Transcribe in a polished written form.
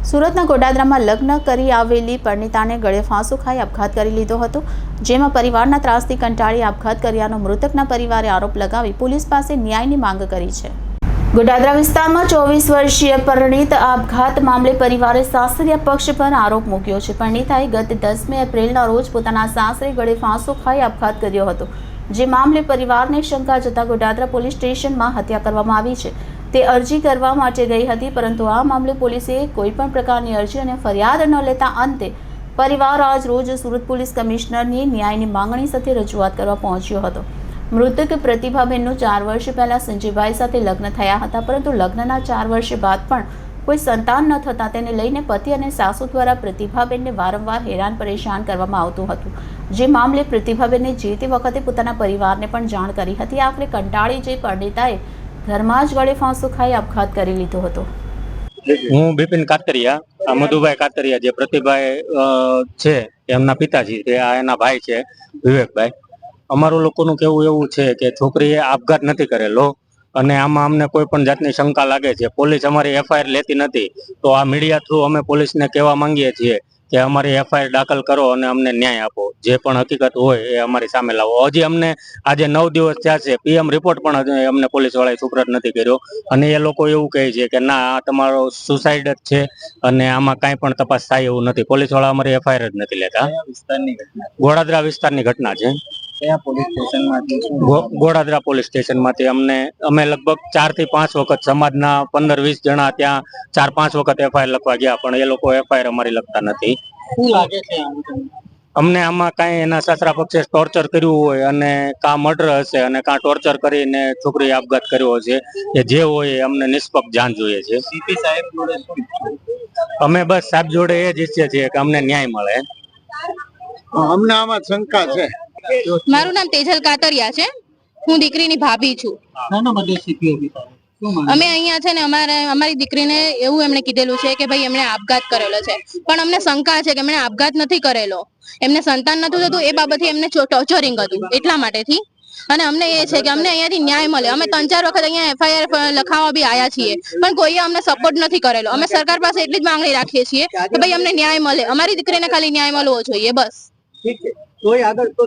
સુરતના ગોડાદરામાં લગ્ન કરી આવેલી પરિણીતાને ગળે ફાંસો ખાઈ આપઘાત કરી લીધો હતો, જેમાં પરિવારના ત્રાસથી કંટાળી આપઘાત કર્યાનો મૃતકના પરિવારે આરોપ લગાવી પોલીસ પાસે ન્યાયની માંગ કરી છે। ગોડાદરા વિસ્તારમાં 24 વર્ષીય પરિણીત આપઘાત મામલે પરિવારે સાસરિયા પક્ષ પર આરોપ મૂક્યો છે। પરિણીતાએ ગત 10 એપ્રિલના રોજ પોતાના સાસરે ગળે ફાંસો ખાઈ આપઘાત કર્યો હતો, જે મામલે પરિવારને શંકા જતા ગોડાદરા પોલીસ સ્ટેશનમાં હત્યા કરવામાં આવી છે। તે અરજી કરવા માટે ગઈ હતી, પરંતુ આ મામલે પોલીસે કોઈપણ પ્રકારની અરજી અને ફરિયાદ ન લેતા અંતે પરિવાર આજ રોજ સુરત પોલીસ કમિશનરની ન્યાયની માંગણી સાથે રજૂઆત કરવા પહોંચ્યો હતો। મૃતક પ્રતિભાબેનનું 4 વર્ષ પહેલા સંજયભાઈ સાથે લગ્ન થયા હતા, પરંતુ લગ્નના 4 વર્ષ બાદ પણ કોઈ સંતાન ન થતા તેને લઈને પતિ અને સાસુ દ્વારા પ્રતિભાબેનને વારંવાર હેરાન પરેશાન કરવામાં આવતું હતું, જે મામલે પ્રતિભાબેને જે તે વખતે પોતાના પરિવારને પણ જાણ કરી હતી। આખરે કંટાળી જઈ પરિણીતાએ ઘરમાં જ ગળે ફાંસો ખાઈ આપઘાત કરી લીધો હતો। હું બિપિન કાતરિયા, મધુભાઈ કાતરિયા જે પ્રતિભાઈ છે એમના પિતાજી, તે આ એના ભાઈ છે વિવેકભાઈ। અમારું લોકોનું કેવું એવું છે કે છોકરીએ આપઘાત નથી કરેલો અને આમાં અમને કોઈ પણ જાતની શંકા લાગે છે। પોલીસ અમારી એફઆઈઆર લેતી નથી, તો આ મીડિયા થ્રુ અમે પોલીસને કહેવા માંગીએ છીએ કે અમારી એફઆઈઆર દાખલ કરો અને અમને ન્યાય આપો, જે પણ હકીકત હોય એ અમારી સામે લાવો। હજી અમને આજે 9 દિવસ થયા છે, પીએમ રિપોર્ટ પણ અમને પોલીસ વાળાએ સુપ્રત નથી કર્યો અને એ લોકો એવું કહે છે કે ના, આ તમારો સુસાઇડ જ છે અને આમાં કાંઈ પણ તપાસ થાય એવું નથી। પોલીસ વાળા અમારી એફઆઈઆર જ નથી લેતા। ગોડાદરા વિસ્તારની ઘટના છે। ગોડાદરા પોલીસ સ્ટેશનમાંથી અમે લગભગ 4 થી 5 વખત સમાજના 15-20 જણા ત્યાં 4-5 વખત એફઆઈઆર લખવા ગયા, પણ એ લોકો એફઆઈઆર અમારી લખતા નથી। શું લાગે છે અમને આમાં કાંઈ એના સાસરા પક્ષે ટોર્ચર કર્યું હોય અને કાં મર્ડર હશે અને કાં ટોર્ચર કરીને છોકરીએ આપઘાત કર્યો હશે, કે જે હોય એ અમને નિષ્પક્ષ જાણ જોઈએ છે। સીપી સાહેબ જોડે શું અમે બસ સાહેબ જોડે એ જ ઈચ્છીએ છીએ કે અમને ન્યાય મળે। અમને આમાં શંકા છે। મારું નામ તેજલ કાતરિયા છે, હું દીકરીની ભાભી છું। શાના માટે સીપી ઓફિસર અમે અહીંયા છે ને અમારી દીકરીને એવું એમણે કીધેલું છે કે ભાઈ એમણે આપઘાત કરેલો છે, પણ અમને શંકા છે કે એમણે આપઘાત નથી કરેલો, એમને સંતાન નતું થતું એ બાબતથી એમને ટોર્ચરિંગ હતું, એટલા માટેથી। અને અમને એ છે કે અમને અહીંયાથી ન્યાય મળે। અમે 3-4 વખત અહીંયા એફઆઈઆર લખાવવા બી આવ્યા છીએ, પણ કોઈએ અમને સપોર્ટ નથી કરેલો। અમે સરકાર પાસે એટલી જ માંગણી રાખીએ છીએ કે ભાઈ અમને ન્યાય મળે, અમારી દીકરીને ખાલી ન્યાય મળવો જોઈએ, બસ। ઠીક છે, કોઈ આગળ તો